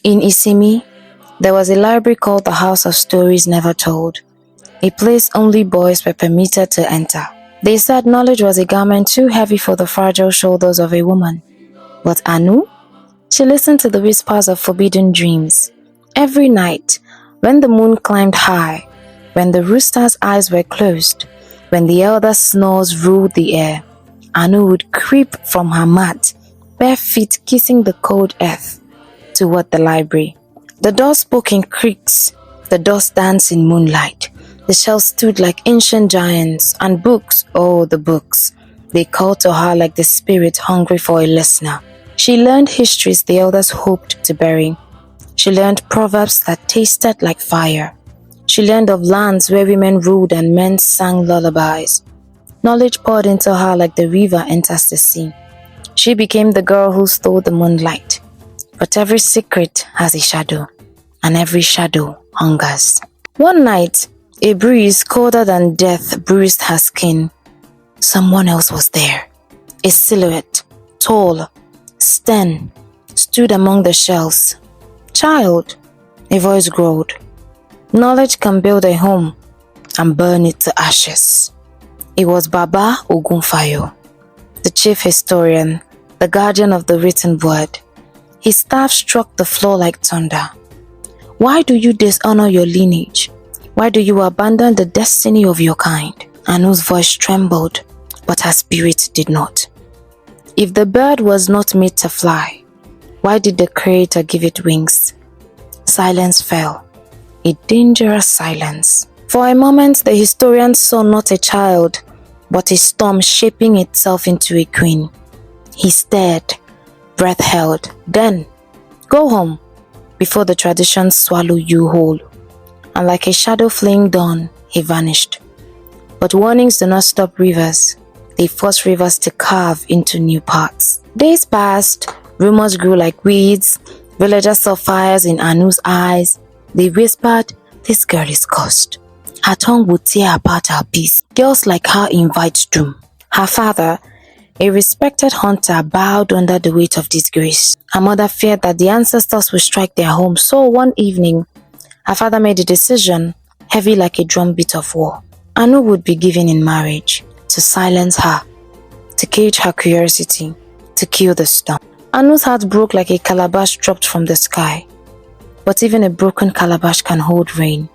In Isimi, there was a library called the House of Stories Never Told, a place only boys were permitted to enter. They said knowledge was a garment too heavy for the fragile shoulders of a woman. But Aanu? She listened to the whispers of forbidden dreams. Every night, when the moon climbed high, when the rooster's eyes were closed, when the elder snores ruled the air, Aanu would creep from her mat, bare feet kissing the cold earth, toward the library. The door spoke in creaks, the doors danced in moonlight. The shelves stood like ancient giants, and books, oh the books, they called to her like the spirit hungry for a listener. She learned histories the elders hoped to bury. She learned proverbs that tasted like fire. She learned of lands where women ruled and men sang lullabies. Knowledge poured into her like the river enters the sea. She became the girl who stole the moonlight. But every secret has a shadow, and every shadow hungers. One night, a breeze colder than death bruised her skin. Someone else was there. A silhouette, tall, stern, stood among the shelves. Child, a voice growled. Knowledge can build a home and burn it to ashes. It was Baba Ogunfayo, the chief historian, the guardian of the written word. His staff struck the floor like thunder. Why do you dishonor your lineage? Why do you abandon the destiny of your kind? Anu's voice trembled, but her spirit did not. If the bird was not made to fly, why did the Creator give it wings? Silence fell, a dangerous silence. For a moment, the historian saw not a child, but a storm shaping itself into a queen. He stared, breath held. Then, go home, before the traditions swallow you whole. And like a shadow fleeing dawn, he vanished. But warnings do not stop rivers. They force rivers to carve into new paths. Days passed, rumors grew like weeds. Villagers saw fires in Anu's eyes. They whispered, this girl is cursed. Her tongue would tear apart her peace. Girls like her invite doom. Her father, a respected hunter, bowed under the weight of disgrace. Her mother feared that the ancestors would strike their home. So one evening, her father made a decision, heavy like a drumbeat of war. Aanu would be given in marriage, to silence her, to cage her curiosity, to kill the storm. Anu's heart broke like a calabash dropped from the sky. But even a broken calabash can hold rain,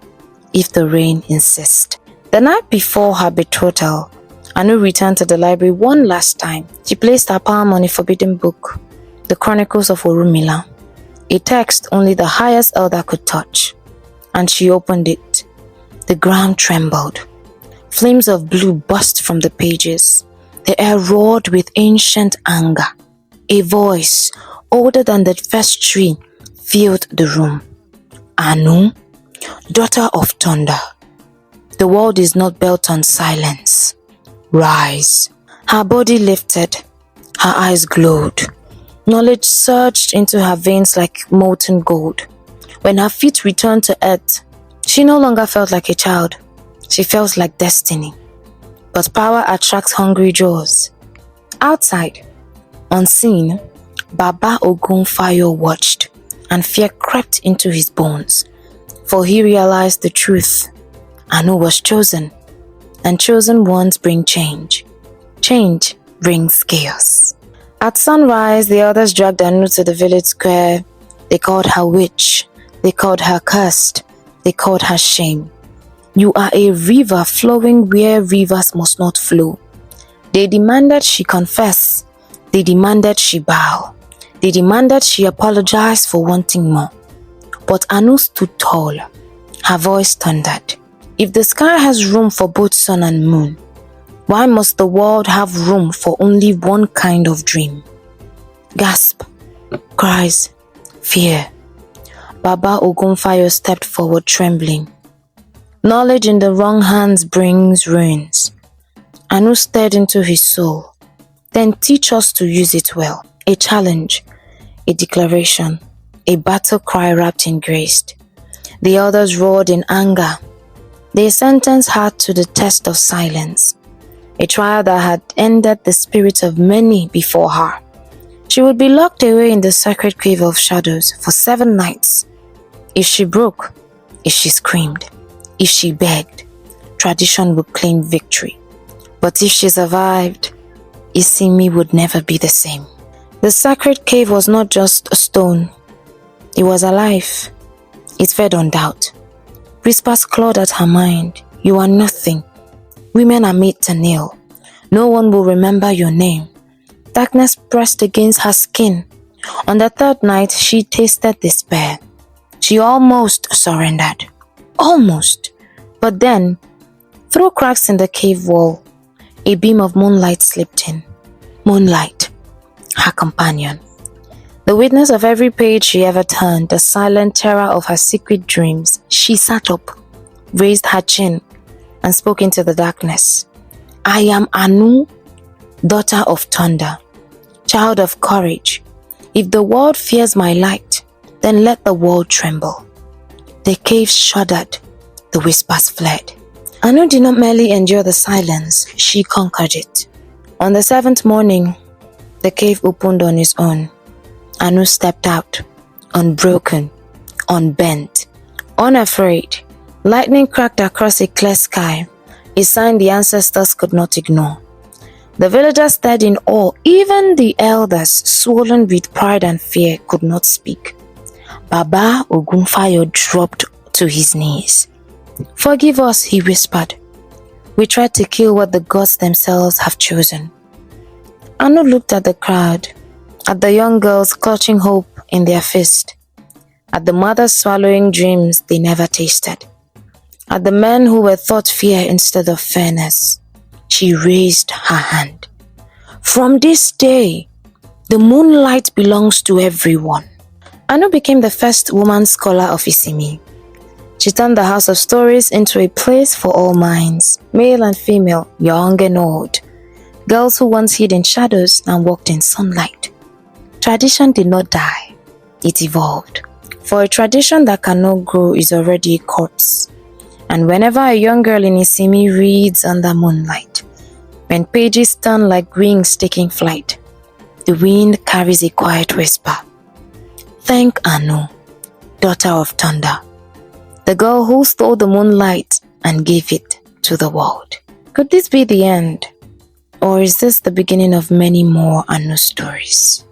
if the rain insists. The night before her betrothal, Aanu returned to the library one last time. She placed her palm on a forbidden book, the Chronicles of Orunmila, a text only the highest elder could touch. And she opened it. The ground trembled. Flames of blue burst from the pages. The air roared with ancient anger. A voice, older than the first tree, filled the room. Aanu, daughter of thunder, the world is not built on silence. Rise. Her body lifted. Her eyes glowed. Knowledge surged into her veins like molten gold. When her feet returned to earth, she no longer felt like a child. She felt like destiny. But power attracts hungry jaws. Outside, unseen, Baba Ogunfayo watched, and fear crept into his bones. For he realized the truth. Aanu was chosen, and chosen ones bring change. Change brings chaos. At sunrise, the others dragged Aanu to the village square. They called her witch. They called her cursed. They called her shame. You are a river flowing where rivers must not flow. They demanded she confess. They demanded she bow. They demanded she apologize for wanting more. But Aanu stood tall. Her voice thundered. If the sky has room for both sun and moon, why must the world have room for only one kind of dream? Gasp, cries, fear. Baba Ogunfayo stepped forward trembling. Knowledge in the wrong hands brings ruins. Aanu stared into his soul. Then teach us to use it well. A challenge, a declaration, a battle cry wrapped in grace. The others roared in anger. They sentenced her to the test of silence, a trial that had ended the spirit of many before her. She would be locked away in the sacred cave of shadows for 7 nights. If she broke, if she screamed, if she begged, tradition would claim victory. But if she survived, Isimi would never be the same. The sacred cave was not just a stone. It was alive. It fed on doubt. Whispers clawed at her mind. You are nothing. Women are made to kneel. No one will remember your name. Darkness pressed against her skin. On the 3rd night, she tasted despair. She almost surrendered. Almost. But then, through cracks in the cave wall, a beam of moonlight slipped in. Moonlight, her companion. The witness of every page she ever turned, the silent terror of her secret dreams. She sat up, raised her chin, and spoke into the darkness. I am Aanu, daughter of thunder, child of courage. If the world fears my light, then let the world tremble. The cave shuddered, the whispers fled. Aanu did not merely endure the silence, she conquered it. On the 7th morning, the cave opened on its own. Aanu stepped out, unbroken, unbent, unafraid. Lightning cracked across a clear sky, a sign the ancestors could not ignore. The villagers stared in awe. Even the elders, swollen with pride and fear, could not speak. Baba Ogunfayo dropped to his knees. Forgive us, he whispered. We tried to kill what the gods themselves have chosen. Aanu looked at the crowd, at the young girls clutching hope in their fist, at the mothers swallowing dreams they never tasted, at the men who were taught fear instead of fairness. She raised her hand. From this day, the moonlight belongs to everyone. Aanu became the first woman scholar of Isimi. She turned the house of stories into a place for all minds, male and female, young and old, girls who once hid in shadows and walked in sunlight. Tradition did not die, it evolved. For a tradition that cannot grow is already a corpse. And whenever a young girl in Isimi reads under moonlight, when pages turn like wings taking flight, the wind carries a quiet whisper. Thank Aanu, daughter of thunder, the girl who stole the moonlight and gave it to the world. Could this be the end? Or is this the beginning of many more Aanu stories?